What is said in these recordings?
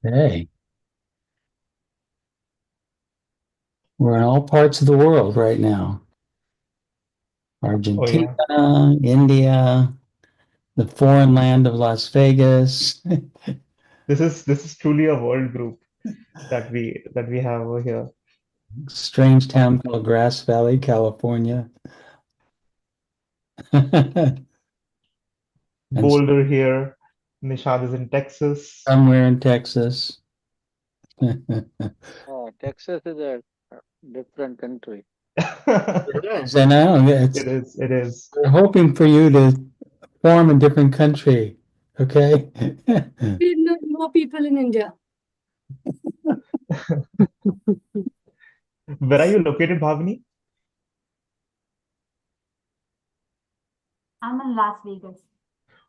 Hey, we're in all parts of the world right now. Oh Argentina, yeah, India, the foreign land of Las Vegas, this is truly a world group that we have over here. strange town called Grass Valley, California, and Boulder here. Nishad is in Texas. somewhere in Texas. Oh, Texas is a different country. It is, I know. It is. It is. We're hoping for you to form a different country, okay? We know more people in India. Where are you located, Bhavani? I'm in Las Vegas.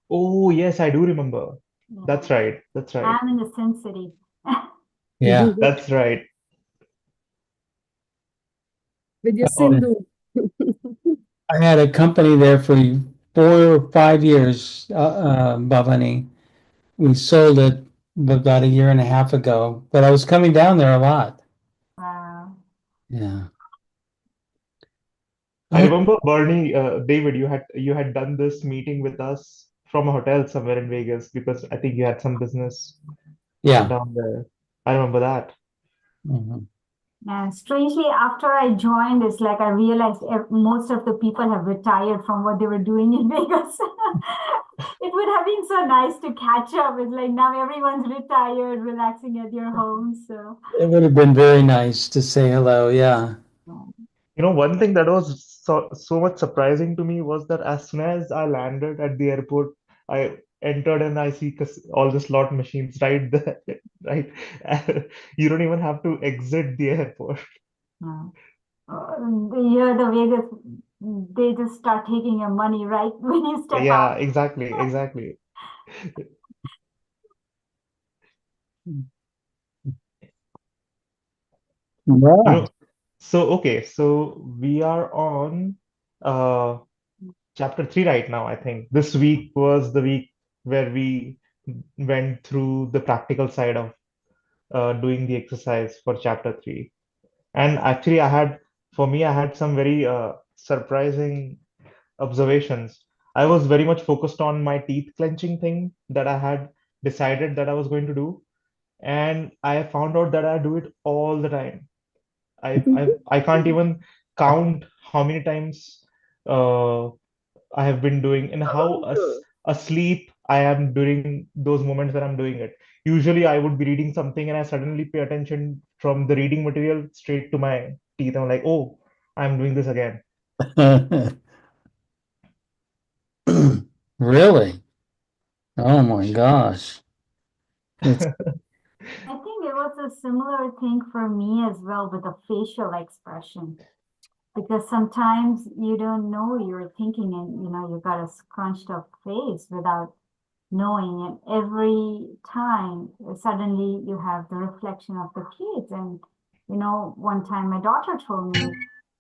Oh yes, I do remember. Yeah. That's right. That's right. I'm in the Sin City. Yeah. That's right. With your Oh, Sindhu. I had a company there for 4 or 5 years, Bhavani. We sold it about a year and a half ago, but I was coming down there a lot. Wow. Yeah. I Oh, remember Bernie, David. You had done this meeting with us from a hotel somewhere in Vegas because I think you had some business yeah. down there. I remember that. Mhm. And strangely, after I joined, it's like I realized most of the people have retired from what they were doing in Vegas. It would have been so nice to catch up. It's like now everyone's retired, relaxing at your home. So, It would have been very nice to say hello. Yeah. One thing that was so much surprising to me was that as soon as I landed at the airport, I entered and I see all the slot machines right there, right? You don't even have to exit the airport. uh, here the Vegas, they just start taking your money right when you step Yeah, out. exactly, exactly. You Right. know, so okay, so we are on uh chapter 3 right now, I think. This week was the week where we went through the practical side of doing the exercise for chapter 3. And actually, for me, I had some very surprising observations. I was very much focused on my teeth clenching thing that I had decided that I was going to do. And I found out that I do it all the time. I can't even count how many times uh, I have been doing and how asleep I am during those moments that I'm doing it. Usually, I would be reading something and I suddenly pay attention from the reading material straight to my teeth. I'm like, oh, I'm doing this again. Really? Oh my gosh. It's I think it was a similar thing for me as well with the facial expression. Because sometimes you don't know you're thinking and you got a scrunched up face without knowing, and every time suddenly you have the reflection of the kids. And one time my daughter told me,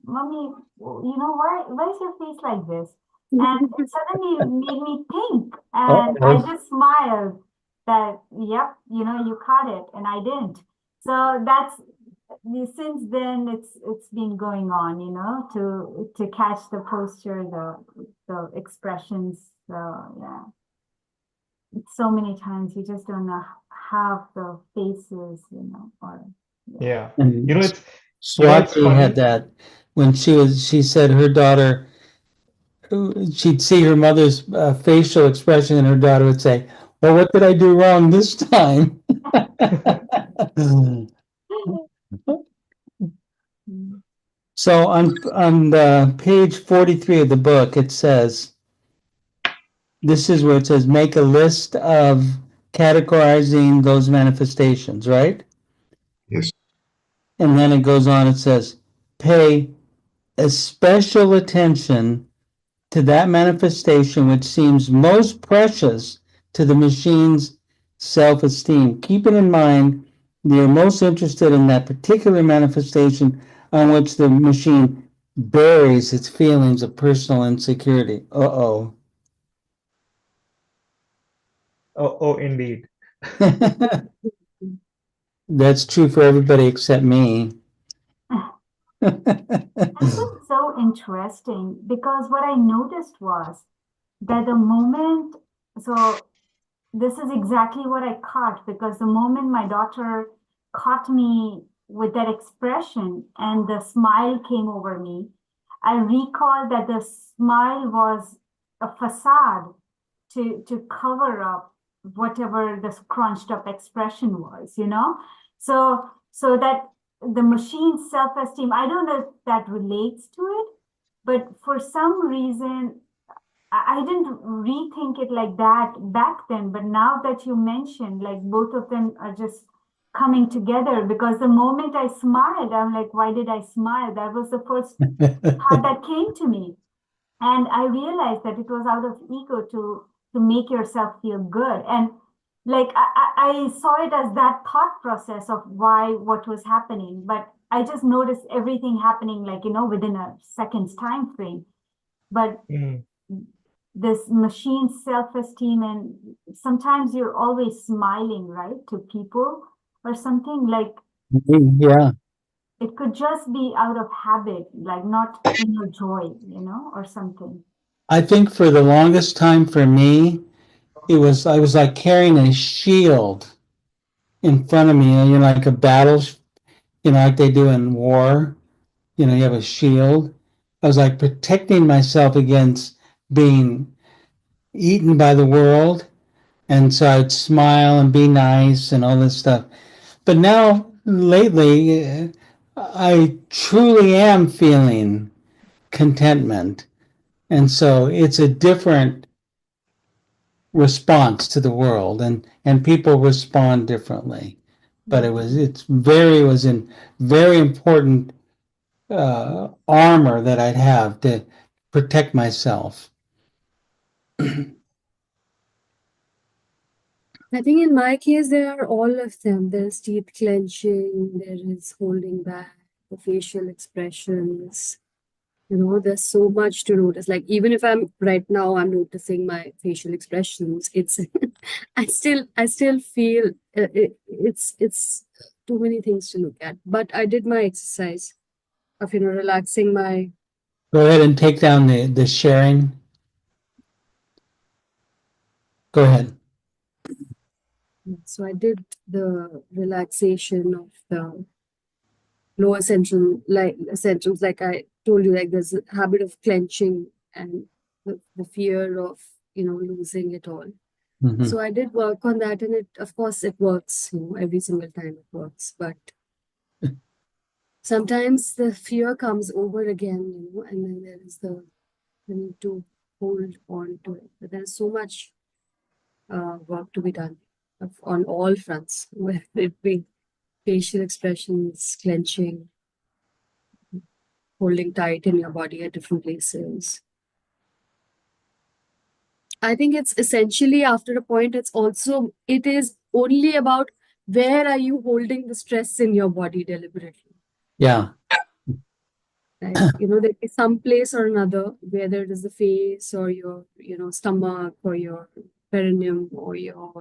"Mommy, why is your face like this?" And it suddenly made me think, and I uh-oh. just smiled that, yep, you caught it and I didn't. So that's, since then it's been going on, to catch the posture, the expressions. So yeah, so many times you just don't know half the faces, or yeah. Yeah. You know, And it's it's Swati had funny. that when she said her daughter, she'd see her mother's facial expression and her daughter would say, well, what did I do wrong this time? So on the page 43 of the book, it says, this is where it says make a list of categorizing those manifestations, right? Yes. And then it goes on, it says, pay especial attention to that manifestation which seems most precious to the machine's self-esteem. Keep it in mind that you're most interested in that particular manifestation on which the machine buries its feelings of personal insecurity. Uh-oh. Oh, oh, indeed. That's true for everybody except me. This is so interesting because what I noticed was that the moment, so this is exactly what I caught because the moment my daughter caught me with that expression and the smile came over me, I recalled that the smile was a facade to cover up whatever the scrunched up expression was, you know? So that the machine's self-esteem, I don't know if that relates to it, but for some reason, I didn't rethink it like that back then, but now that you mentioned, like both of them are just coming together because the moment I smiled, I'm like, why did I smile? That was the first thought that came to me. And I realized that it was out of ego to make yourself feel good. And like I saw it as that thought process of why what was happening, but I just noticed everything happening like, you know, within a second's time frame. But Mm. this machine self-esteem, and sometimes you're always smiling, right, to people or something like Yeah. it could just be out of habit, like not inner joy, you know, or something. I think for the longest time for me, I was like carrying a shield in front of me, like a battle, like they do in war. You have a shield. I was like protecting myself against being eaten by the world. And so I'd smile and be nice and all this stuff. But now, lately, I truly am feeling contentment. And so it's a different response to the world, and people respond differently. But it was in very important armor that I'd have to protect myself. I think in my case, there are all of them. There's teeth clenching, there is holding back, the facial expressions. There's so much to notice. Like even if I'm right now, I'm noticing my facial expressions. It's, I still feel it's too many things to look at. But I did my exercise of relaxing my. Go ahead and take down the sharing. Go ahead. So I did the relaxation of the lower central, like centrals, like I told you, like there's a habit of clenching and the fear of losing it all. Mhm. So I did work on that, and it, of course, it works. Every single time it works, but sometimes the fear comes over again, and then there is the need to hold on to it. But there's so much work to be done on all fronts, whether it be facial expressions, clenching, holding tight in your body at different places. I think it's essentially after a point, it is only about where are you holding the stress in your body deliberately. Yeah. Right? There'll be some place or another, whether it is the face or your, stomach or your perineum or your,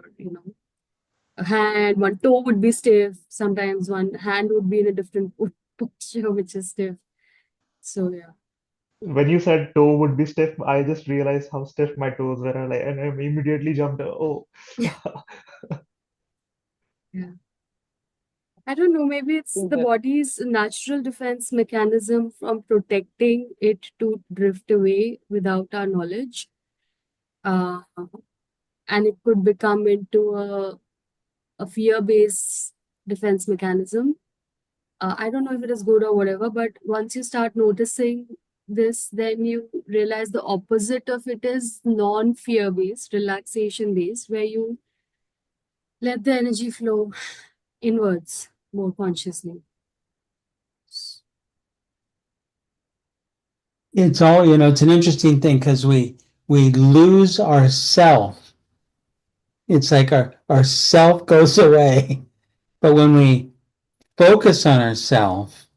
a hand, one toe would be stiff. Sometimes one hand would be in a different posture, which is stiff. So, yeah. When you said toe would be stiff, I just realized how stiff my toes were, like, and I immediately jumped. Oh, Yeah. I don't know, maybe it's the body's natural defense mechanism from protecting it to drift away without our knowledge. And it could become into a fear-based defense mechanism. I don't know if it is good or whatever, but once you start noticing this, then you realize the opposite of it is non-fear-based, relaxation-based, where you let the energy flow inwards more consciously. It's all, it's an interesting thing because we lose our self. It's like our self goes away. But when we focus on ourself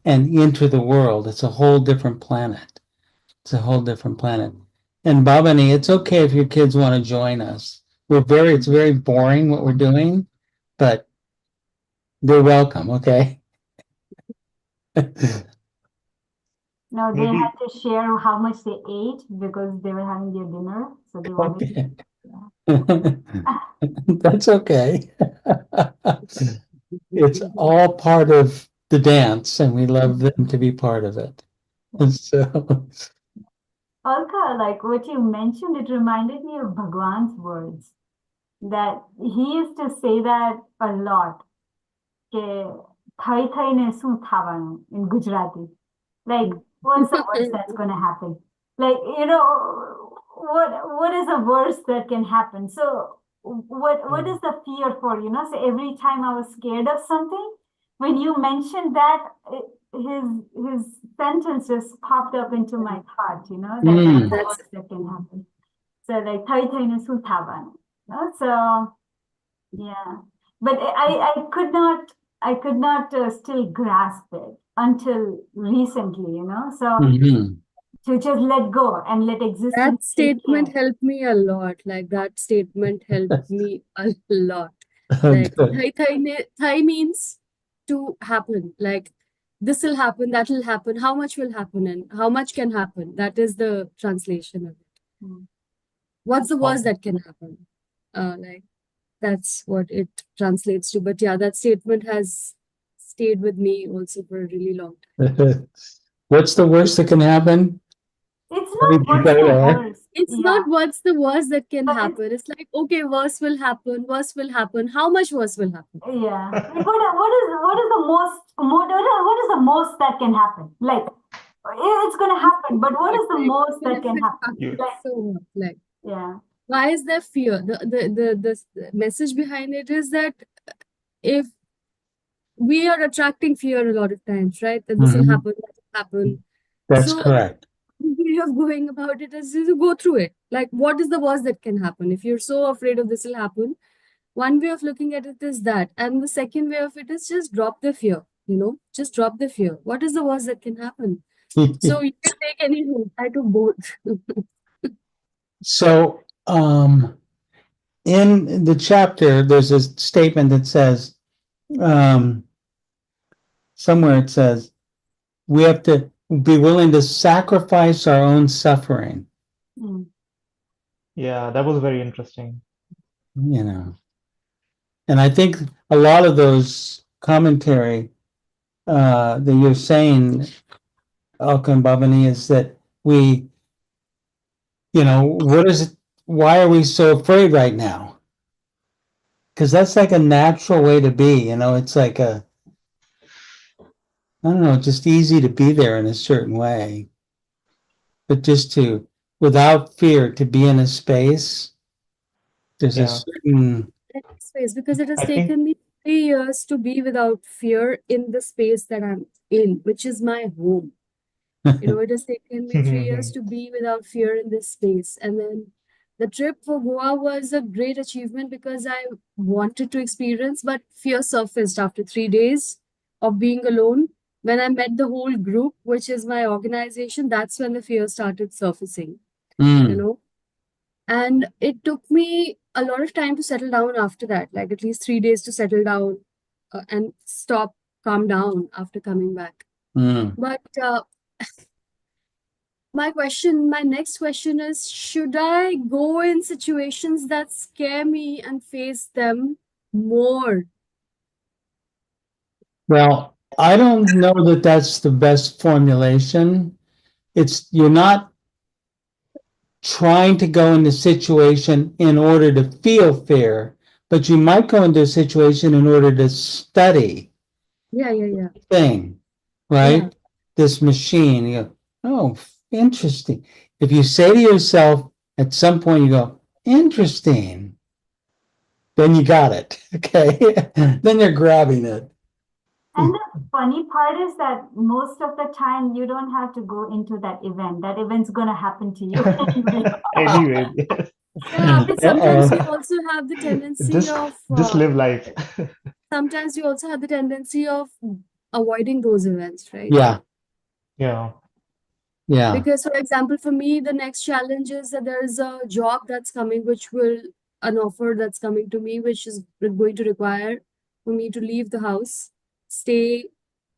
and into the world, it's a whole different planet. It's a whole different planet. And Bhavani, it's okay if your kids want to join us. It's very boring what we're doing, but they're welcome, okay? No, they Maybe had to share how much they ate because they were having their dinner. So they wanted Okay. That's okay. It's all part of the dance, and we love them to be part of it. And so, Alka, like what you mentioned, it reminded me of Bhagwan's words that he used to say that a lot. કે થઈ થઈને શું થવાનું in Gujarati. Like, what's the worst that's going to happen? Like, what is the worst that can happen? So, what is the fear for? So every time I was scared of something, when you mentioned that, his sentence just popped up into my thought. That what's the worst that can happen? So, like, થઈ થઈને શું થવાનું? So, yeah. But I could not still grasp it until recently, So mhm. to just let go and let That existence take statement care. helped me a lot. Like that statement helped me a lot. Like Good. thai means to happen. Like this will happen, that will happen. How much will happen and how much can happen? That is the translation of it. Mm. What's the worst Okay. that can happen? Like that's what it translates to. But yeah, that statement has stayed with me also for a really long time. What's the worst that can happen? It's Let me not be what's the better. worst. It's Yeah. not what's the worst that can But it's happen. It's like, okay, worse will happen, worse will happen. How much worse will happen? yeah. Like, what is the most what is the most that can happen? Like it's gonna happen, but what is the Like, most even that if can it happen? You, happens Like so much, like, yeah. why is there fear? The message behind it is that if we are attracting fear a lot of times, right? That this will Mhm. happen, that will happen. That's So correct. the way of going about it is to go through it. Like, what is the worst that can happen? If you're so afraid of this will happen, one way of looking at it is that. And the second way of it is just drop the fear, just drop the fear. What is the worst that can happen? So you can take any route. I took both. So, in the chapter, there's a statement that says, somewhere it says, we have to be willing to sacrifice our own suffering, Mm. yeah, that was very interesting. And I think a lot of those commentary that you're saying, Alkan Bhavani, is that we, what is it? Why are we so afraid right now? Because that's like a natural way to be, it's like I don't know, just easy to be there in a certain way. But just without fear, to be in a space, there's a Yeah. certain, Space, because it has I think taken me 3 years to be without fear in the space that I'm in, which is my home. It has taken me 3 years to be without fear in this space. And then the trip for Goa was a great achievement because I wanted to experience, but fear surfaced after 3 days of being alone. When I met the whole group, which is my organization, that's when the fear started surfacing, And it took me a lot of time to settle down after that, like at least 3 days to settle down and calm down after coming back. But my next question is, should I go in situations that scare me and face them more? well, I don't know that that's the best formulation. You're not trying to go into a situation in order to feel fear, but you might go into a situation in order to study Yeah. thing, right? Yeah. This machine, you go, oh, interesting. If you say to yourself at some point, you go, interesting, then you got it. Okay. Then you're grabbing it. And the funny part is that most of the time you don't have to go into that event. That event's gonna happen to you anyway. anyway, yes. Yeah, but sometimes Uh-oh. you also have the tendency Just of just live life. sometimes you also have the tendency of avoiding those events, right? Yeah. Yeah. Yeah. Because, for example, for me, the next challenge is that there is a job that's coming, an offer that's coming to me, which is going to require for me to leave the house, stay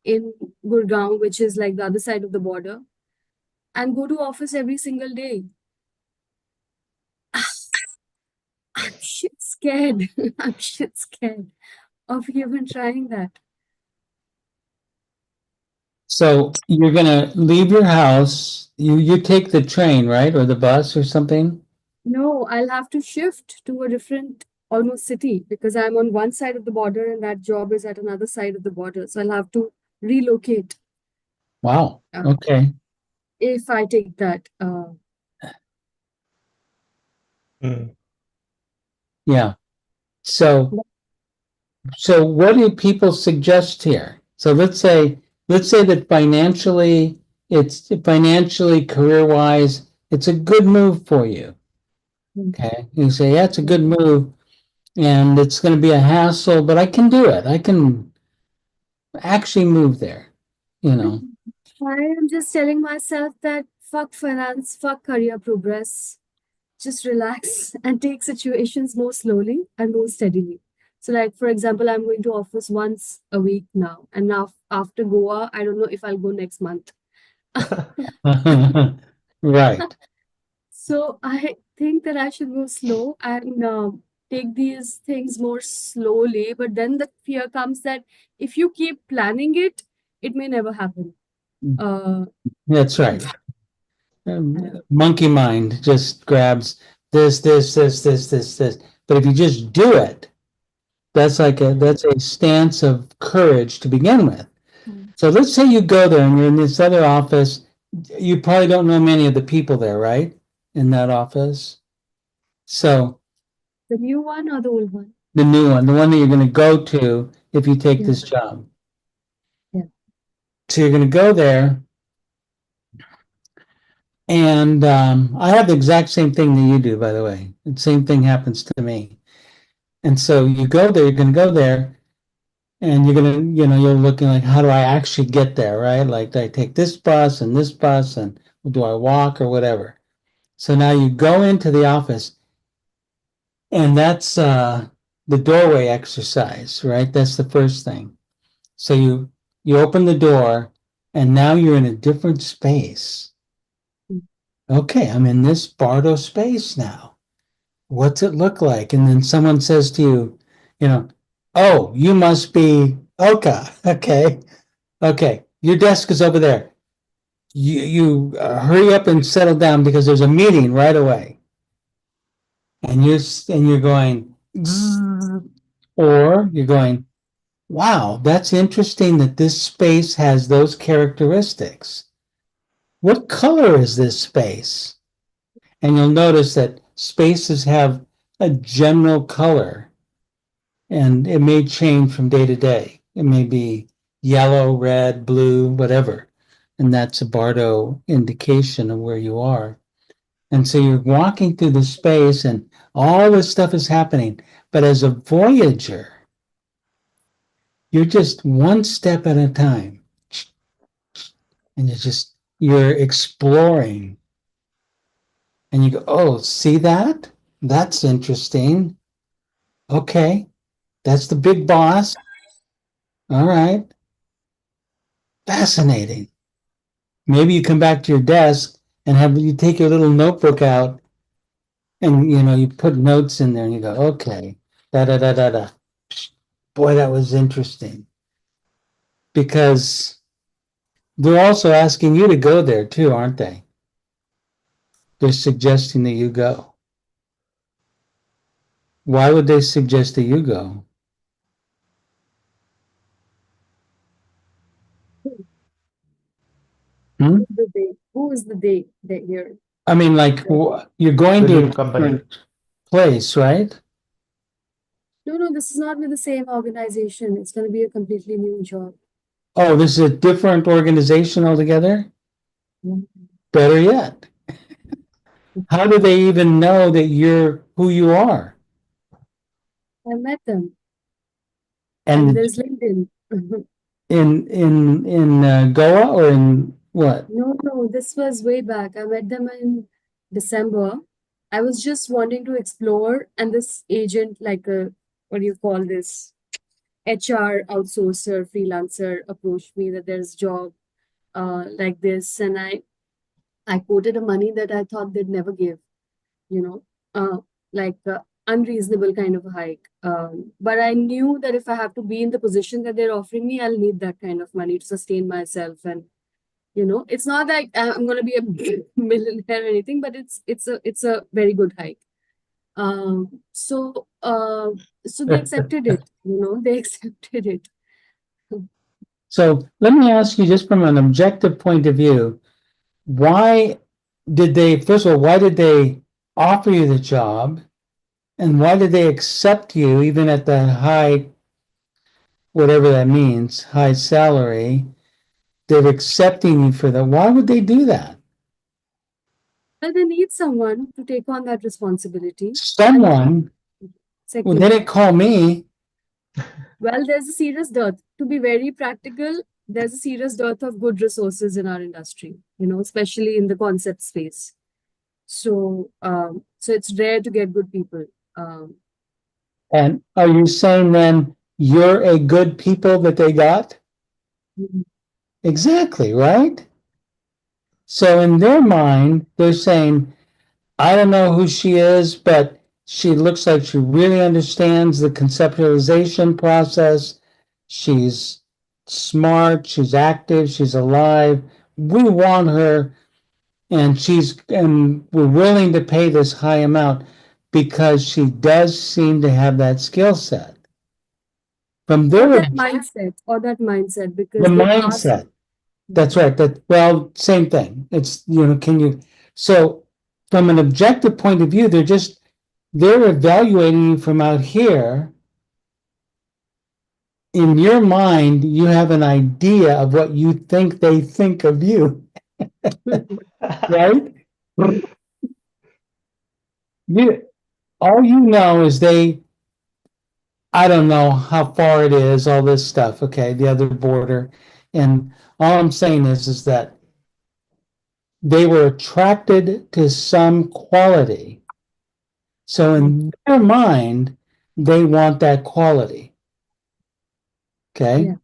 in Gurgaon, which is like the other side of the border, and go to office every single day. I'm shit scared. I'm shit scared of even trying that. So you're gonna leave your house, you take the train, right? Or the bus or something? No, I'll have to shift to a different almost city because I'm on one side of the border and that job is at another side of the border. So I'll have to relocate Wow, uh, okay. if I take that. Mm. Yeah. So what do people suggest here? So let's say that financially, career-wise, it's a good move for you. Okay. You say, yeah, it's a good move and it's going to be a hassle, but I can do it. I can actually move there, you know. I am just telling myself that fuck finance, fuck career progress. Just relax and take situations more slowly and more steadily. So, like for example, I'm going to office once a week now, and now after Goa, I don't know if I'll go next month. Right. So I think that I should go slow and take these things more slowly. But then the fear comes that if you keep planning it, it may never happen. That's right. Monkey mind just grabs this. But if you just do it, that's a stance of courage to begin with. So let's say you go there and you're in this other office. You probably don't know many of the people there, right? In that office. So The new one or the old one? the new one, the one that you're going to go to if you take Yeah. this job. Yeah. So you're going to go there. And I have the exact same thing that you do, by the way. The same thing happens to me. And so you go there, you're going to go there, and you're going to, you're looking like, how do I actually get there, right? Like, do I take this bus, and do I walk or whatever? So now you go into the office, and that's the doorway exercise, right? That's the first thing. So you open the door, and now you're in a different space. Okay, I'm in this Bardo space now. What's it look like? And then someone says to you, oh, you must be Oka. Okay, your desk is over there. You hurry up and settle down because there's a meeting right away. And you're going, or you're going, wow, that's interesting that this space has those characteristics. What color is this space? And you'll notice that spaces have a general color, and it may change from day to day. It may be yellow, red, blue, whatever. And that's a Bardo indication of where you are. And so you're walking through the space and all this stuff is happening. But as a voyager, you're just one step at a time. And you're exploring. And you go, oh, see that? That's interesting. Okay, that's the big boss. All right. Fascinating. Maybe you come back to your desk and you take your little notebook out and you put notes in there and you go, okay, da da da da da. Boy, that was interesting. Because they're also asking you to go there too, aren't they? They're suggesting that you go. Why would they suggest that you go? Hmm? Who is the they that here? I mean, like, you're going The to a new company. different place, right? No, this is not with the same organization. It's going to be a completely new job. Oh, this is a different organization altogether? Yeah. Better yet. How do they even know that you're who you are? I met them, and And there's LinkedIn. in Goa or in what? No, this was way back. I met them in December. I was just wanting to explore, and this agent, like a, what do you call this? HR outsourcer, freelancer approached me that there's a job like this, and I quoted a money that I thought they'd never give, you know, like unreasonable kind of a hike. But I knew that if I have to be in the position that they're offering me, I'll need that kind of money to sustain myself. And it's not like I'm going to be a millionaire or anything, but it's a very good hike. So they accepted it. They accepted it. So let me ask you, just from an objective point of view, why did they, first of all, why did they offer you the job? And why did they accept you even at the high, whatever that means, high salary? They're accepting you for that. Why would they do that? Well, they need someone to take on that responsibility. Someone, well, Second, they didn't call me. well, there's a serious dearth. To be very practical, there's a serious dearth of good resources in our industry, especially in the concept space. So it's rare to get good people. And are you saying then you're a good people that they got? Mhm. Exactly, right? So in their mind, they're saying, I don't know who she is, but she looks like she really understands the conceptualization process. She's smart, she's active, she's alive. We want her, and we're willing to pay this high amount because she does seem to have that skill set. From Or their that mindset, because the they ask. mindset. That's right. Well, same thing. It's, so from an objective point of view, they're evaluating you from out here. In your mind, you have an idea of what you think they think of you, right? All you know is I don't know how far it is, all this stuff, okay, the other border. And all I'm saying is that they were attracted to some quality. So in their mind, they want that quality. Okay?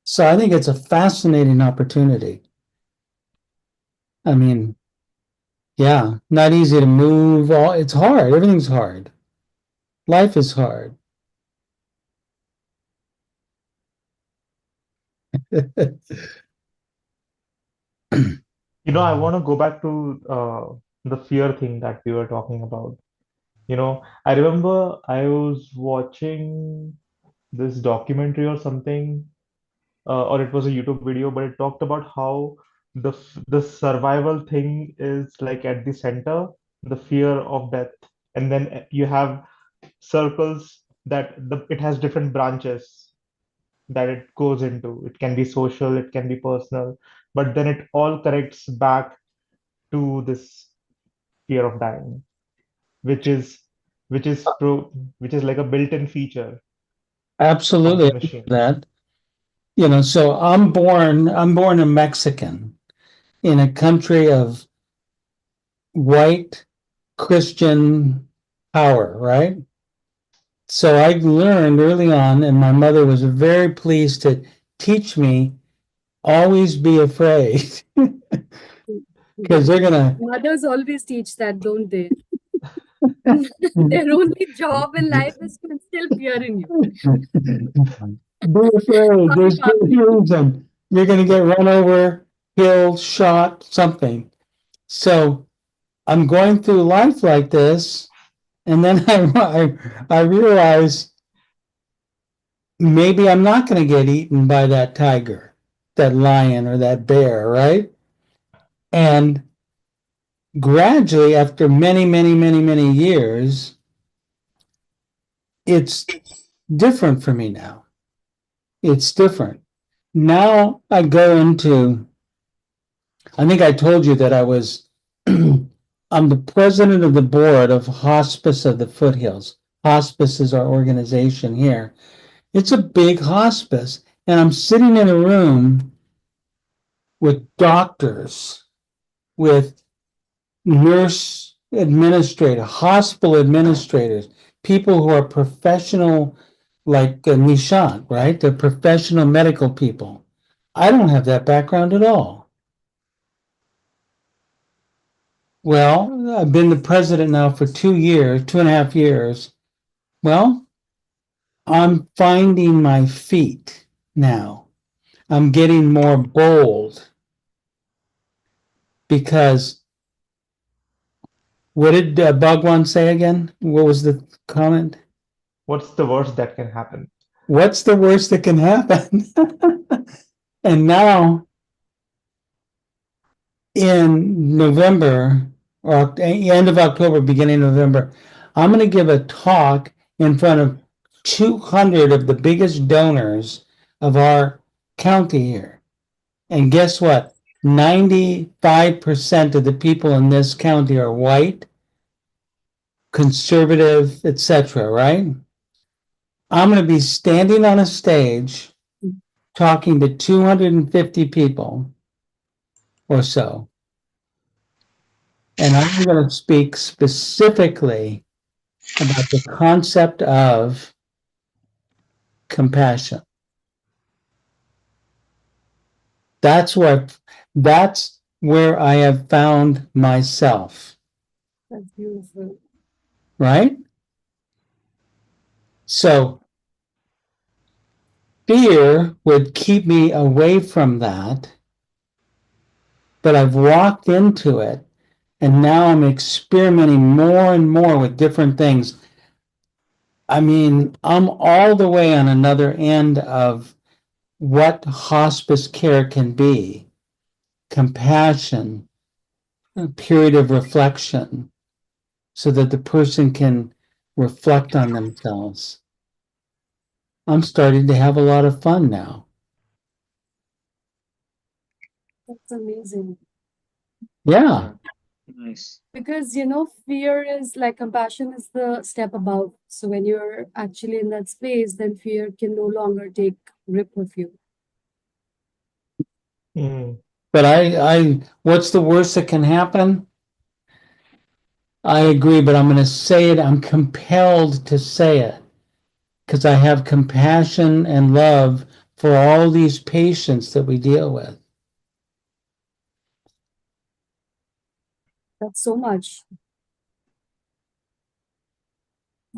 So I think it's a fascinating opportunity. I mean, yeah, not easy to move. It's hard. Everything's hard. Life is hard. I want to go back to the fear thing that we were talking about. I remember I was watching this documentary or something, or it was a YouTube video, but it talked about how the survival thing is like at the center, the fear of death, and then you have circles that it has different branches that it goes into. It can be social, it can be personal, but then it all corrects back to this fear of dying, which is which is pro which is like a built-in feature of Absolutely the machine. that. So I'm born a Mexican in a country of white Christian power, right? So I learned early on, and my mother was very pleased to teach me, always be afraid. Because they're gonna Mothers always teach that, don't they? Their only job in life is to instill fear in you. be afraid. There's no reason. You're gonna get run over, killed, shot, something. So I'm going through life like this, and then I realize maybe I'm not going to get eaten by that tiger, that lion, or that bear, right? And gradually, after many, many, many, many years, it's different for me now. It's different. Now I go into, I think I told you that I'm the president of the board of Hospice of the Foothills. Hospice is our organization here. It's a big hospice, and I'm sitting in a room with doctors, with nurse administrator, hospital administrators, people who are professional like Nishant, right? They're professional medical people. I don't have that background at all. Well, I've been the president now for 2 years, 2.5 years. Well, I'm finding my feet now. I'm getting more bold because what did Bhagwan say again? What was the comment? What's the worst that can happen? What's the worst that can happen? And now in November or end of October, beginning of November, I'm going to give a talk in front of 200 of the biggest donors of our county here. And guess what? 95% of the people in this county are white, conservative, etc., right? I'm going to be standing on a stage talking to 250 people or so. And I'm going to speak specifically about the concept of compassion. That's where I have found myself, That's beautiful. right? So fear would keep me away from that, but I've walked into it and now I'm experimenting more and more with different things. I mean, I'm all the way on another end of what hospice care can be. Compassion, a period of reflection, so that the person can reflect on themselves. I'm starting to have a lot of fun now. That's amazing. Yeah. Nice. Because, fear is like compassion is the step above. So when you're actually in that space, then fear can no longer take grip of you. But what's the worst that can happen? I agree, but I'm going to say it. I'm compelled to say it because I have compassion and love for all these patients that we deal with. That's so much.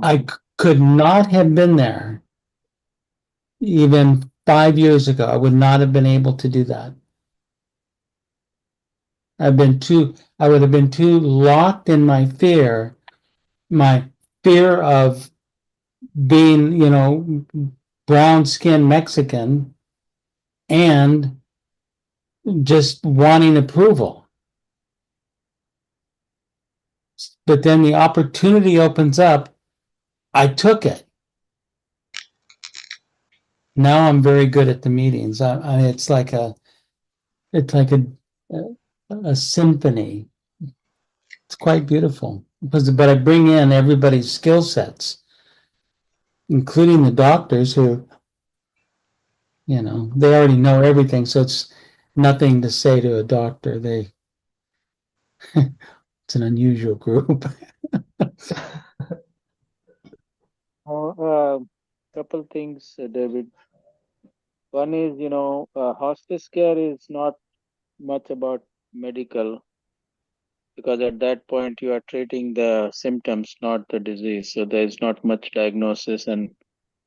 I could not have been there even 5 years ago. I would not have been able to do that. I would have been too locked in my fear of being, brown skinned Mexican and just wanting approval. But then the opportunity opens up. I took it. Now I'm very good at the meetings. It's like a symphony. It's quite beautiful but I bring in everybody's skill sets, including the doctors who, they already know everything. So it's nothing to say to a doctor. It's an unusual group. Couple things, David. One is, hospice care is not much about medical, because at that point you are treating the symptoms, not the disease. So there is not much diagnosis and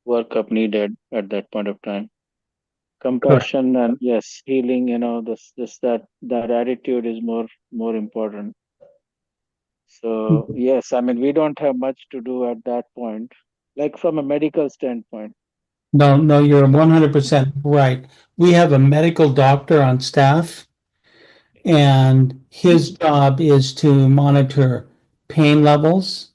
workup needed at that point of time. Compassion and yes, healing, that attitude is more important. So yes, I mean, we don't have much to do at that point, like from a medical standpoint. No, you're 100% right. We have a medical doctor on staff, and his job is to monitor pain levels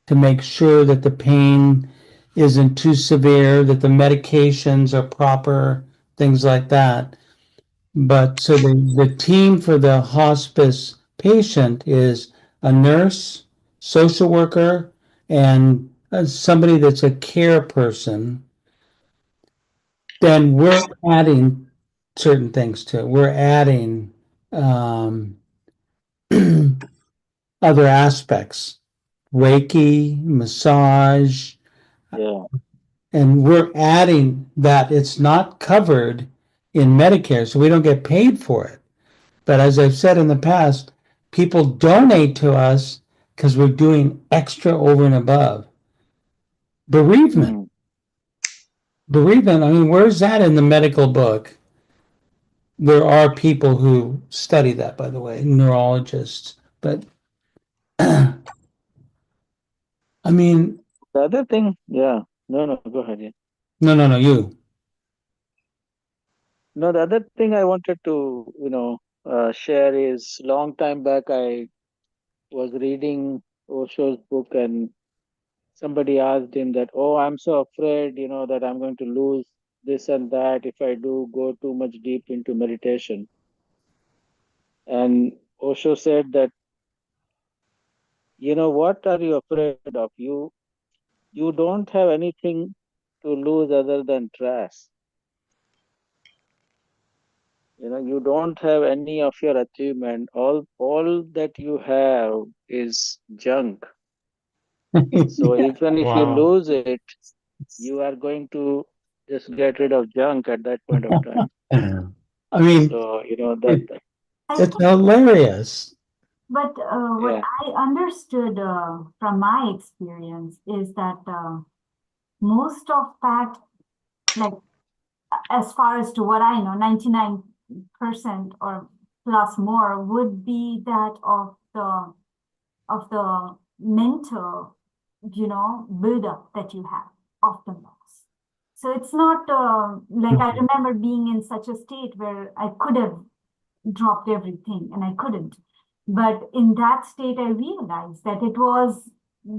to make sure that the pain isn't too severe, that the medications are proper, things like that. But so the team for the hospice patient is a nurse, social worker, and somebody that's a care person. Then we're adding certain things to it. We're adding other aspects, Reiki, massage, Yeah. And we're adding that it's not covered in Medicare, so we don't get paid for it. But as I've said in the past, people donate to us because we're doing extra over and above. Bereavement. Mm. Bereavement, I mean, where's that in the medical book? There are people who study that, by the way, neurologists. But I mean, The other thing, yeah, no, go ahead. Yeah. no, you. No, the other thing I wanted to, share is long time back I was reading Osho's book and somebody asked him that, oh, I'm so afraid, that I'm going to lose this and that if I do go too much deep into meditation. And Osho said that, what are you afraid of? You don't have anything to lose other than trash. You don't have any of your achievement. All that you have is junk. So even if you Wow. lose it, you are going to just get rid of junk at that point of time. I mean, So, I it's think, hilarious. but what yeah. I understood from my experience is that most of that, like as far as to what I know, 99% or plus more would be that of the mental, buildup that you have of the loss. So it's not like I remember being in such a state where I could have dropped everything and I couldn't. But in that state, I realized that it was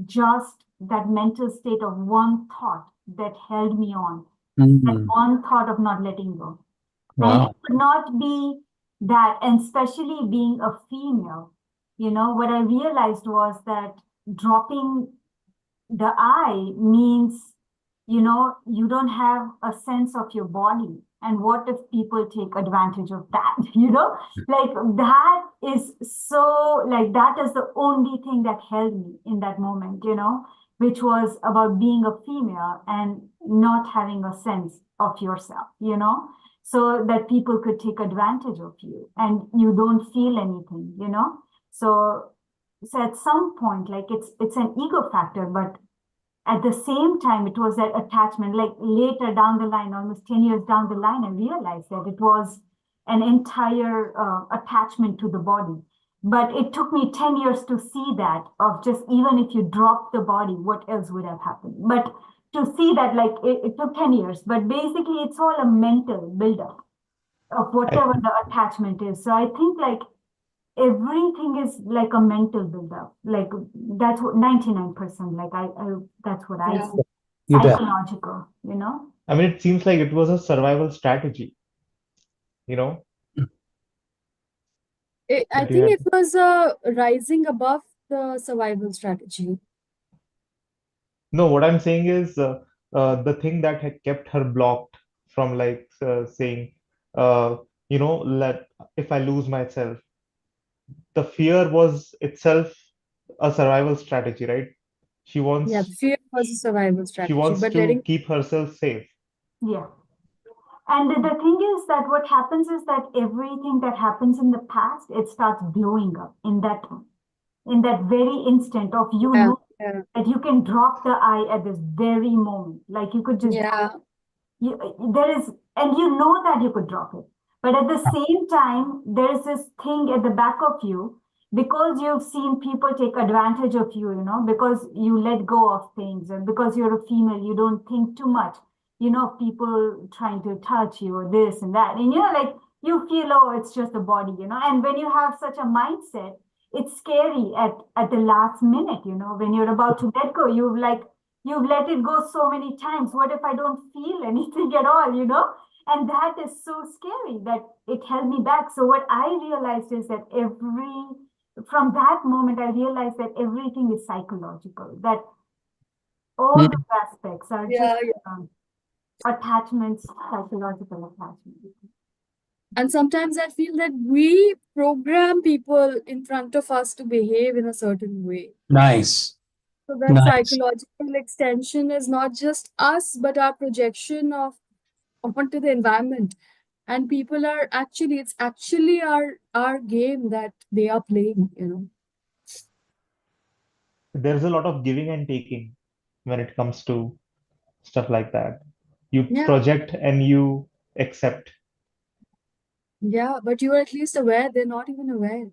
just that mental state of one thought that held me on, that Mhm. one thought of not letting go. And Wow. it could not be that, and especially being a female, what I realized was that dropping the I means, you don't have a sense of your body. And what if people take advantage of that? Like that is so, like, that is the only thing that held me in that moment, which was about being a female and not having a sense of yourself, so that people could take advantage of you and you don't feel anything, so at some point, like it's an ego factor, but at the same time, it was that attachment. Like later down the line, almost 10 years down the line, I realized that it was an entire attachment to the body. But it took me 10 years to see that, of just even if you drop the body, what else would have happened? But to see that, like it took 10 years, but basically it's all a mental buildup of whatever the attachment is. So I think like everything is like a mental buildup. Like that's what 99%. Like I that's what I Yeah. see. You bet. Psychological, I mean, it seems like it was a survival strategy, you know, I that you think had. it was rising above the survival strategy. No, what I'm saying is the thing that had kept her blocked from like saying, uh, let if I lose myself, the fear was itself a survival strategy, right? She Yeah, wants fear was a survival she strategy, wants but to letting keep herself safe. Yeah. And the thing is that what happens is that everything that happens in the past, it starts blowing up in that very instant of yeah, yeah, that you can drop the I at this very moment. Like you could just yeah, there is, and that you could drop it. But at the same time, there's this thing at the back of you because you've seen people take advantage of you, because you let go of things and because you're a female, you don't think too much, of people trying to touch you or this and that. And, like you feel, oh, it's just a body, and when you have such a mindset, it's scary at the last minute, when you're about to let go, you've let it go so many times. What if I don't feel anything at all, And that is so scary that it held me back. So what I realized is that from that moment, I realized that everything is psychological, that all Mm. the aspects are yeah, just yeah. attachments, psychological attachments. And sometimes I feel that we program people in front of us to behave in a certain way. Nice. So that Nice. psychological extension is not just us, but our projection of onto the environment. And people are actually, it's actually our game that they are playing, you know. There's a lot of giving and taking when it comes to stuff like that. You Yeah, project and you accept. yeah, but you are at least aware, they're not even aware.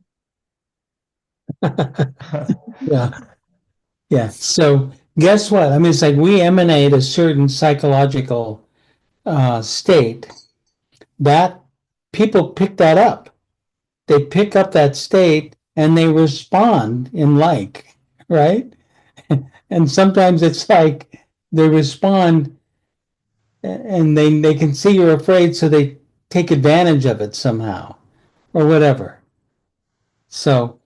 Yeah. Yeah. So guess what? I mean, it's like we emanate a certain psychological state that people pick that up. They pick up that state and they respond in like, right? And sometimes it's like they respond and they can see you're afraid, so they take advantage of it somehow or whatever. So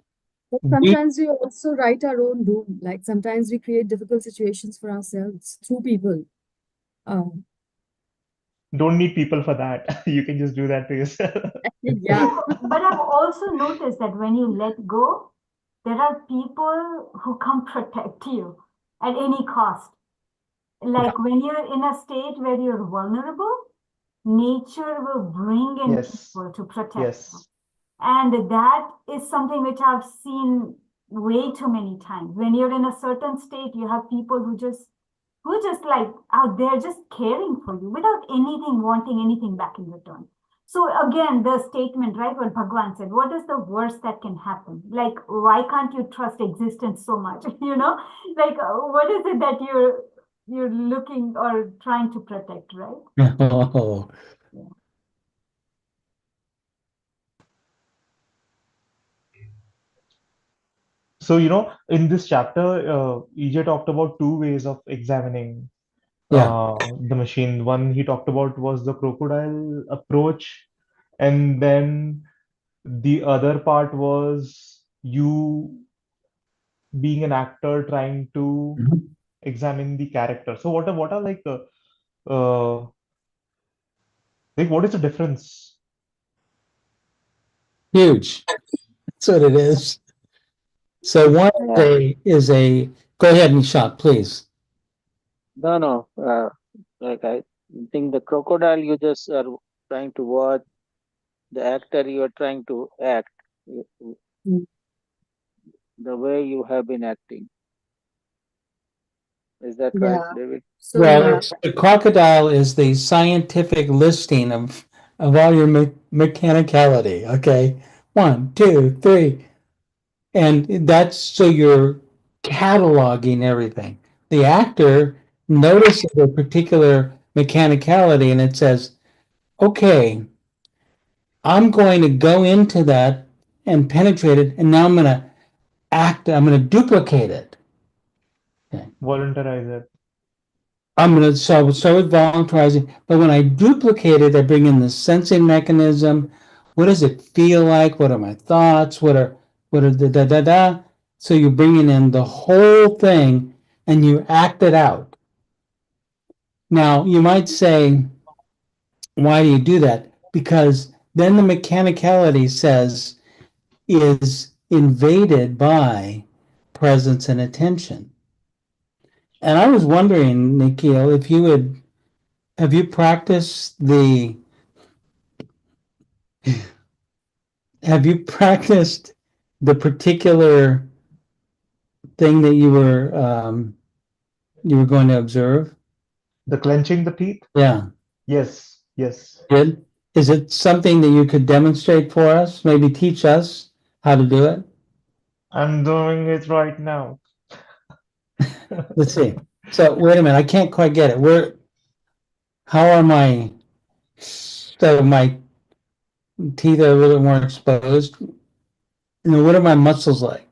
But we, sometimes we also write our own doom. Like sometimes we create difficult situations for ourselves through people. Um, Don't need people for that. You can just do that to yourself. yeah, But I've also noticed that when you let go, there are people who come protect you at any cost. Like when you're in a state where you're vulnerable, nature will bring in Yes. people to protect you. Yes. And that is something which I've seen way too many times. When you're in a certain state, you have people who just like out there just caring for you without anything, wanting anything back in return. So again, the statement, right, what Bhagwan said, what is the worst that can happen? Like, why can't you trust existence so much? You know, like what is it that you're looking or trying to protect, right? oh, So, in this chapter, EJ talked about two ways of examining yeah. the machine. One he talked about was the crocodile approach, and then the other part was you being an actor trying to Mhm. examine the character. So what are uh, like what is the difference? Huge. That's what it is. So one Yeah. is a go ahead, Nishant, please. No. Like I think the crocodile you just are trying to watch, the actor you are trying to act Mm. the way you have been acting. Is that right, Yeah. David? Well, So the crocodile is the scientific listing of all your mechanicality. Okay, 1, 2, 3, and that's so you're cataloging everything. The actor notices a particular mechanicality, and it says, "Okay, I'm going to go into that and penetrate it, and now I'm going to act. I'm going to duplicate it." Okay. Voluntarize it. I'm going to start with voluntarizing, but when I duplicate it, I bring in the sensing mechanism. What does it feel like? What are my thoughts? What are the da da da? So you're bringing in the whole thing and you act it out. Now you might say, why do you do that? Because then the mechanicality says is invaded by presence and attention. And I was wondering, Nikhil, if you would have you practiced the have you practiced the particular thing that you were going to observe? The clenching the teeth? Yeah, Yes, yes. good. Is it something that you could demonstrate for us? Maybe teach us how to do it? I'm doing it right now. Let's see. So wait a minute, I can't quite get it. How are my teeth are a little more exposed? What are my muscles like?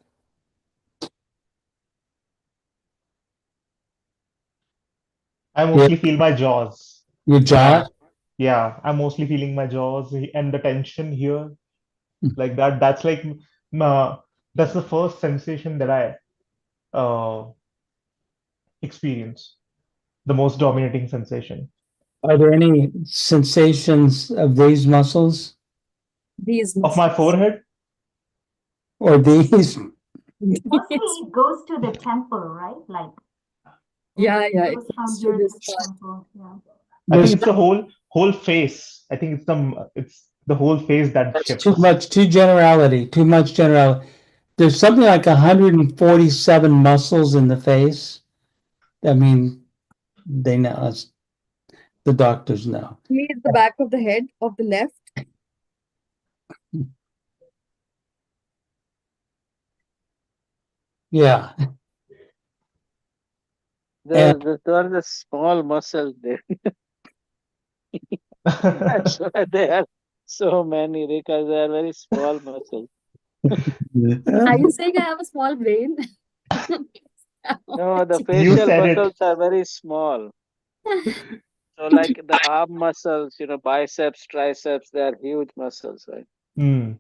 I Yeah, mostly feel my jaws. your jaw? Yeah, I'm mostly feeling my jaws and the tension here, like that. Uh, that's the first sensation that I experience, the most dominating sensation Are there any sensations of these muscles these of my muscles. forehead. or these? Mostly it goes to the temple, right? Like Yeah, it yeah, it goes from comes to here to this the part. temple. Yeah. I think There's it's the whole face. I think it's the whole face that That's shifts. too much, too much generality. There's something like 147 muscles in the face. I mean, they know, the doctors know. To me, it's the back of the head of the left. Yeah. There are the small muscles there. That's why there are so many because they are very small muscles. Are you saying I have a small brain? No, the You facial said it. muscles are very small. So like the arm muscles, biceps, triceps, they are huge muscles, right? Hmm.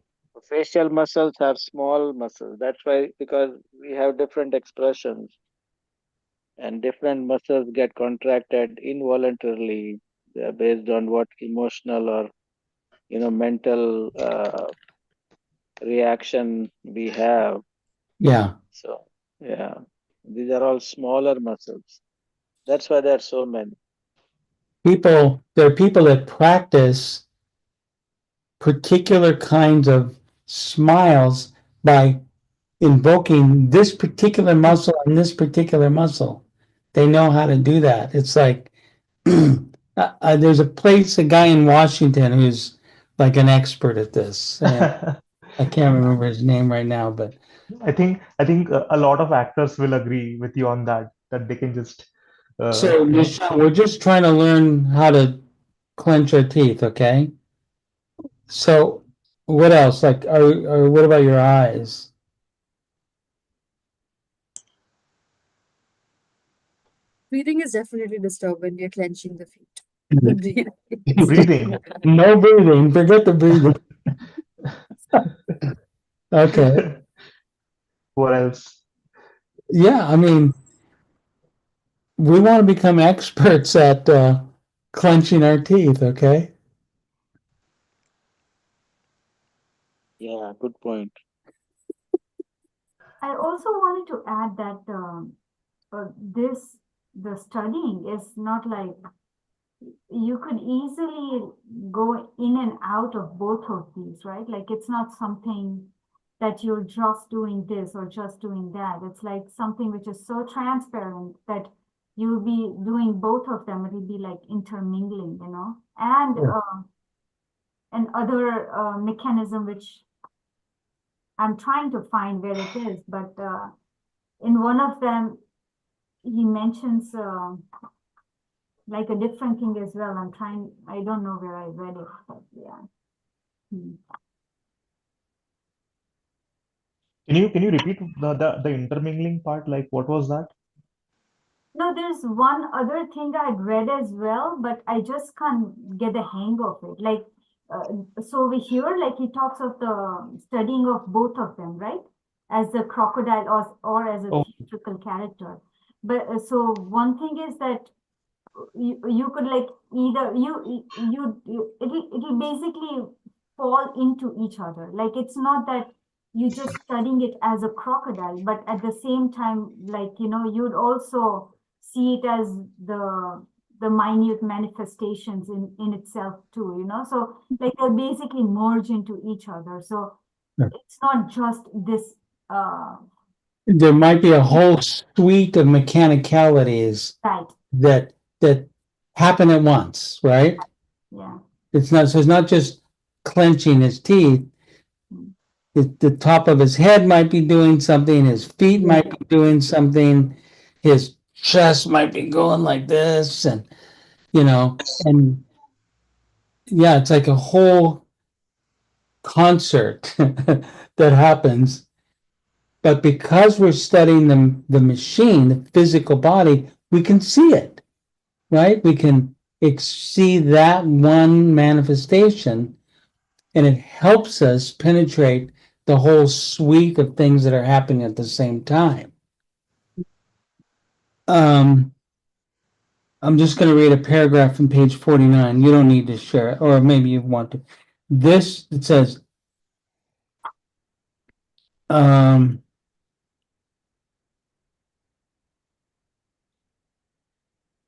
Facial muscles are small muscles. That's why, because we have different expressions and different muscles get contracted involuntarily based on what emotional or mental reaction we have. Yeah. So yeah, these are all smaller muscles. That's why there are so many. There are people that practice particular kinds of smiles by invoking this particular muscle and this particular muscle. They know how to do that. It's like there's a guy in Washington who's like an expert at this. And I can't remember his name right now, but I think a lot of actors will agree with you on that they can just so you know Michelle, we're just trying to learn how to clench our teeth, okay? So what else? Like, or what about your eyes? Breathing is definitely disturbed when you're clenching the feet. The breathing is- breathing. No breathing. Forget the breathing. Okay. What else? Yeah, I mean, we want to become experts at clenching our teeth, okay? Yeah, good point. I also wanted to add that the studying is not like you could easily go in and out of both of these, right? Like it's not something that you're just doing this or just doing that. It's like something which is so transparent that you'll be doing both of them. It'll be like intermingling, and Yeah. other mechanism which I'm trying to find where it is, but in one of them he mentions like a different thing as well. I don't know where I read it, but yeah. Can you repeat the intermingling part? Like what was that? No, there's one other thing I'd read as well, but I just can't get the hang of it. Like, so over here, like he talks of the studying of both of them, right? As the crocodile or as a Oh, theatrical character. But so one thing is that you could like either it'll basically fall into each other. Like it's not that you just studying it as a crocodile, but at the same time, like you'd also see it as the minute manifestations in itself too, so like they basically merge into each other. So Yeah. it's not just this There might be a whole suite of mechanicalities right. that happen at once, right? Yeah. It's not just clenching his teeth. The top of his head might be doing something, his feet might be doing something, his chest might be going like this, and and yeah, it's like a whole concert that happens. But because we're studying the machine, the physical body, we can see it, right? We can see that one manifestation, and it helps us penetrate the whole suite of things that are happening at the same time. I'm just going to read a paragraph from page 49. You don't need to share it, or maybe you want to. It says,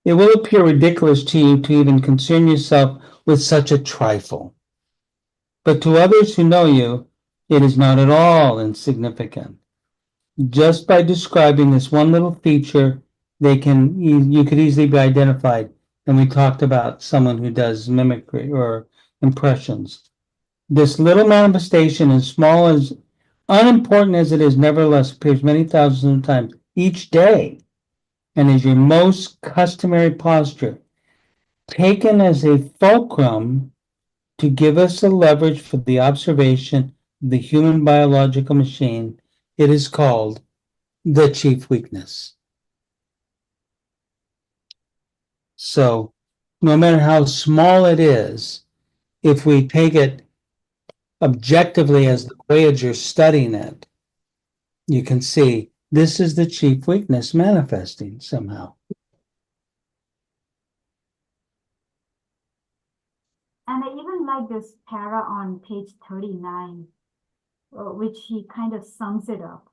it will appear ridiculous to you to even concern yourself with such a trifle. But to others who know you, it is not at all insignificant. Just by describing this one little feature, you could easily be identified. And we talked about someone who does mimicry or impressions. This little manifestation, as small as unimportant as it is, nevertheless appears many thousands of times each day and is your most customary posture, taken as a fulcrum to give us a leverage for the observation of the human biological machine. It is called the chief weakness. So, no matter how small it is, if we take it objectively as the Voyager studying it, you can see this is the chief weakness manifesting somehow. And I even like this para on page 39, which he kind of sums it up.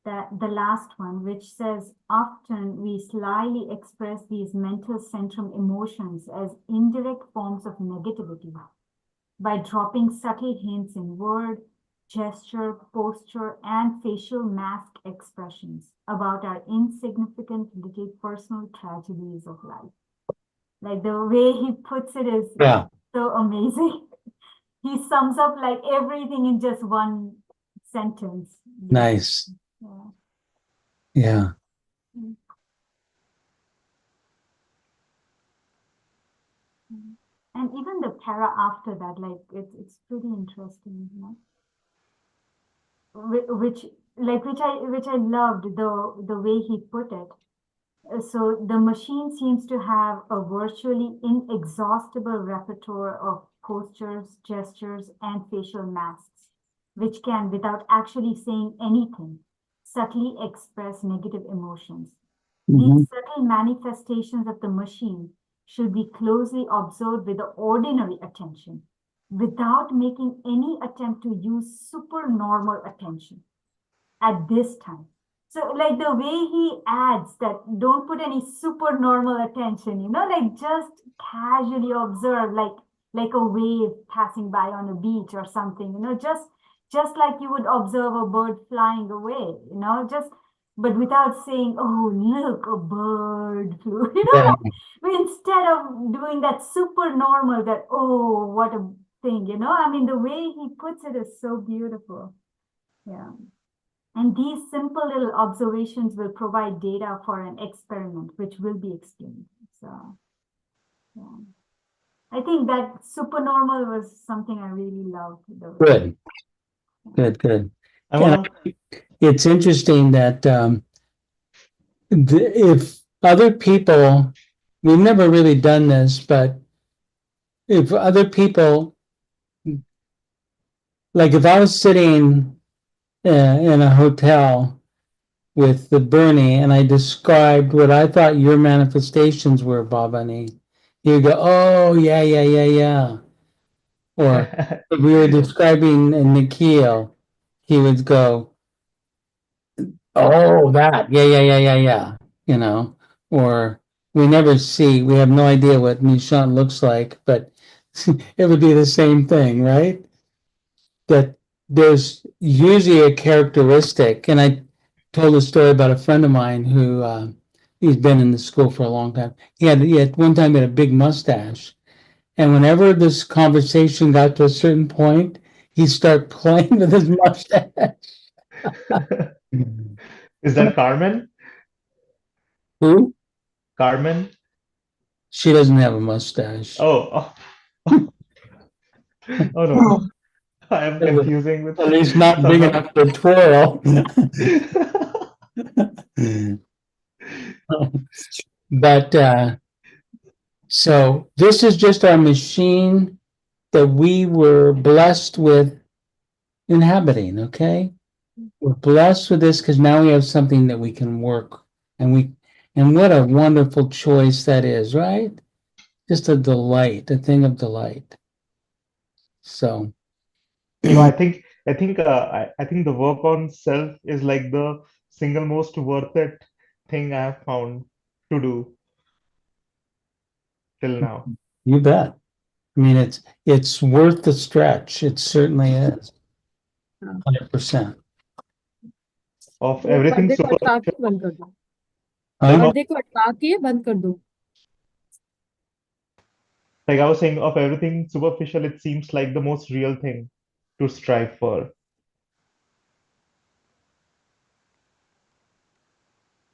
That the last one, which says, often we slyly express these mental centrum emotions as indirect forms of negativity by dropping subtle hints in word, gesture, posture, and facial mask expressions about our insignificant little personal tragedies of life. Like the way he puts it is so amazing. He sums up like everything in just one sentence. Nice. Yeah. Yeah. Mm. And even the para after that, like it's pretty interesting, you know. Which I loved the way he put it. So the machine seems to have a virtually inexhaustible repertoire of postures, gestures, and facial masks, which can, without actually saying anything, subtly express negative emotions. These subtle manifestations of the machine should be closely observed with the ordinary attention, without making any attempt to use supernormal attention at this time. So like the way he adds that, don't put any supernormal attention, you know, like just casually observe, like a wave passing by on a beach or something, you know, just like you would observe a bird flying away, you know, but without saying, oh, look, a bird flew, you know, instead of doing that super normal, that, oh, what a thing, you know, I mean, the way he puts it is so beautiful. Yeah. And these simple little observations will provide data for an experiment, which will be explained. So, yeah. I think that supernormal was something I really loved. Good. Good. I want to, It's interesting that if other people, we've never really done this, but if other people, like if I was sitting in a hotel with the Bernie and I described what I thought your manifestations were, Bhavani, you go, oh, yeah. Or if we were describing Nikhil, he would go, oh, that, yeah, you know, or we have no idea what Nishant looks like, but it would be the same thing, right? That there's usually a characteristic, and I told a story about a friend of mine who he's been in the school for a long time. He had one time he had a big mustache, and whenever this conversation got to a certain point, he'd start playing with his mustache. is that Carmen? Who? Carmen? She doesn't have a mustache. Oh no. I am confusing with At least not big someone. enough to twirl. But so this is just our machine that we were blessed with inhabiting, okay? We're blessed with this because now we have something that we can work, and what a wonderful choice that is, right? Just a delight, a thing of delight. So No, I think the work on self is like the single most worth it thing I have found to do. till now. You bet. I mean, it's worth the stretch. It certainly is. 100%. Of वो everything पर्दे को super, हटा के बंद कर दो Huh? पर्दे को हटा के बंद कर दो like I was saying, of everything superficial, it seems like the most real thing to strive for.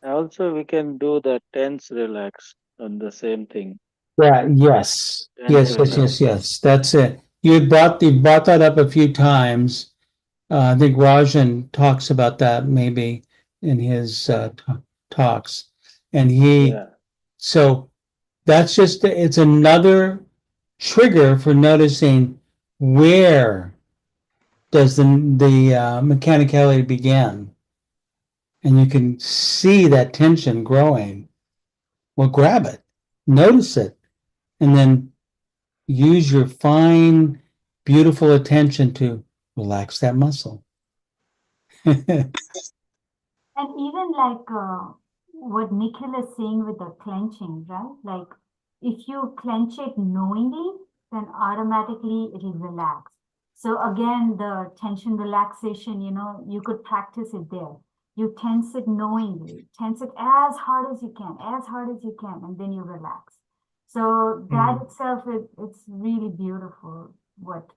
Also, we can do the tense relax on the same thing. Yeah, yes. Tense Yes, relax. yes. That's it. You brought that up a few times. I think Rajan talks about that maybe in his talks. And Yeah. so that's just, it's another trigger for noticing where does the mechanicality begin. And you can see that tension growing. Well, grab it, notice it, and then use your fine, beautiful attention to relax that muscle. And even like what Nikhil is saying with the clenching, right? Like if you clench it knowingly, then automatically it'll relax. So again, the tension relaxation, you could practice it there. You tense it knowingly, tense it as hard as you can, and then you relax. So that itself, it's really beautiful what,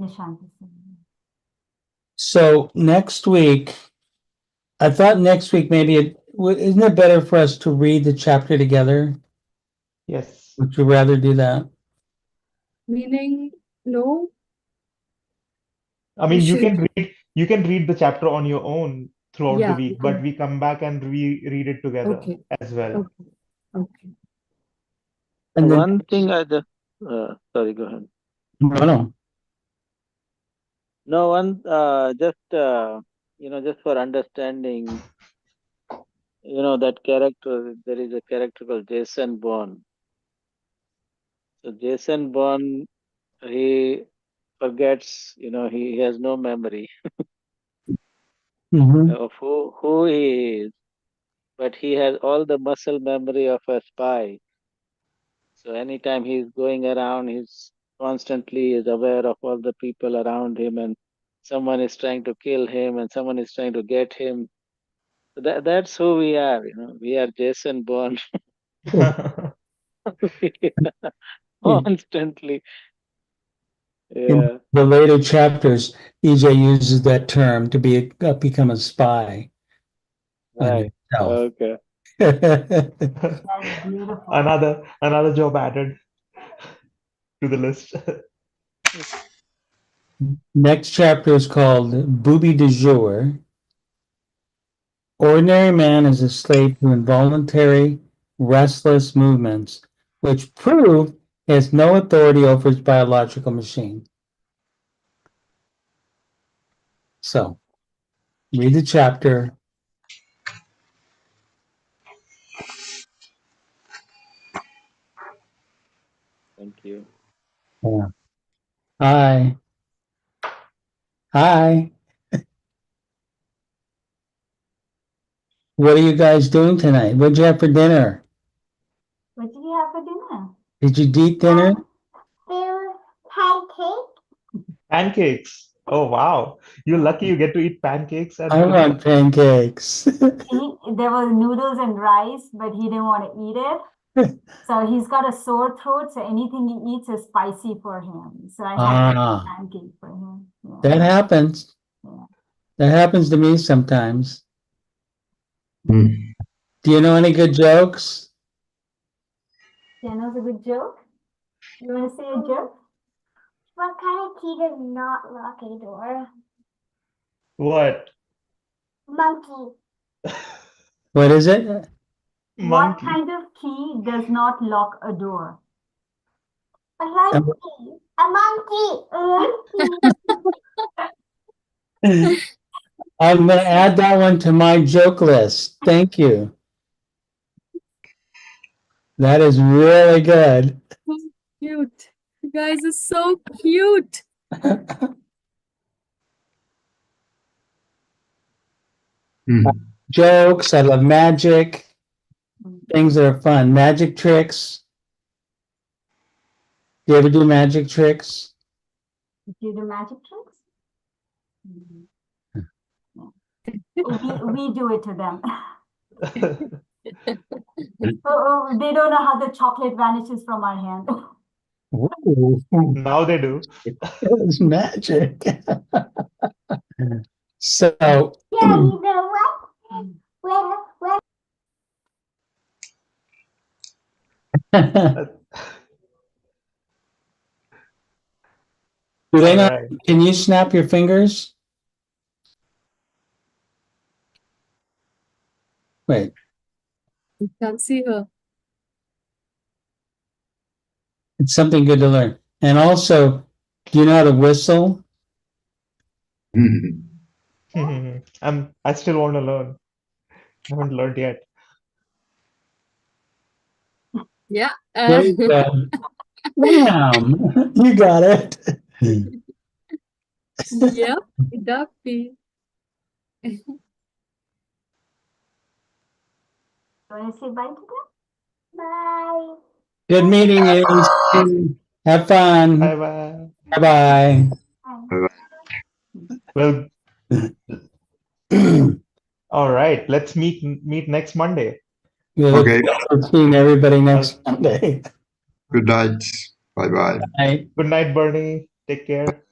Nishant is saying. So next week, I thought next week maybe isn't it better for us to read the chapter together? Yes. Would you rather do that? meaning no I mean, we you should can read the chapter on your own throughout the yeah week, but we come back and we read it together okay as well. okay And then One thing I just, sorry, go ahead. no. No, just, just for understanding, that character, there is a character called Jason Bourne. So Jason Bourne, he forgets, he has no memory Mhm. of who he is, but he has all the muscle memory of a spy. So anytime he's going around, he's constantly is aware of all the people around him, and someone is trying to kill him and someone is trying to get him. So that's who we are, we are Jason Bourne. Constantly. In Yeah. the later chapters, EJ uses that term to become a spy on Right. himself. Okay. That's beautiful. Another job added to the list. Next chapter is called Booby du Jour. Ordinary man is a slave to involuntary, restless movements, which prove he has no authority over his biological machine. So, read the chapter. Thank you. Yeah. Hi. Hi. What are you guys doing tonight? What'd you have for dinner? What did you have for dinner? Did you eat dinner? Pancake. Pancakes. Oh wow. You're lucky you get to eat pancakes at I dinner. want pancakes. There was noodles and rice, but he didn't want to eat it. So he's got a sore throat, so anything he eats is spicy for him. So I had to Ah. make pancake for him. Yeah. That happens. Yeah. That happens to me sometimes. Do you know any good jokes? Daniel's a good joke. You want to say a joke? What kind of key does not lock a door? What? Monkey. What is it? What Monkey. kind of key does not lock a door? A Um, monkey. A monkey. I'm going to add that one to my joke list. Thank you. That is really good. cute you guys are so cute Jokes. I love magic. things that are fun. Magic tricks. Do you ever do magic tricks? Do you do magic tricks? We do it to them. Oh, they don't know how the chocolate vanishes from our hand. Ooh, Now they do. it was magic. So, Yeah, you know what? do they not, Alright. can you snap your fingers? Wait, You can't see her. it's something good to learn. And also, do you know how to whistle? I still want to learn. Haven't learned yet. Yeah. There you go. Bam! You got it. Yep. Duffy. Want to say bye to them? Bye. Good meeting you. Have fun. Bye bye. Bye Well, bye. all right. Let's meet next Monday. We look Okay. forward to seeing everybody next Monday. Good night. Bye bye. Bye. Good night, Bernie. Take care.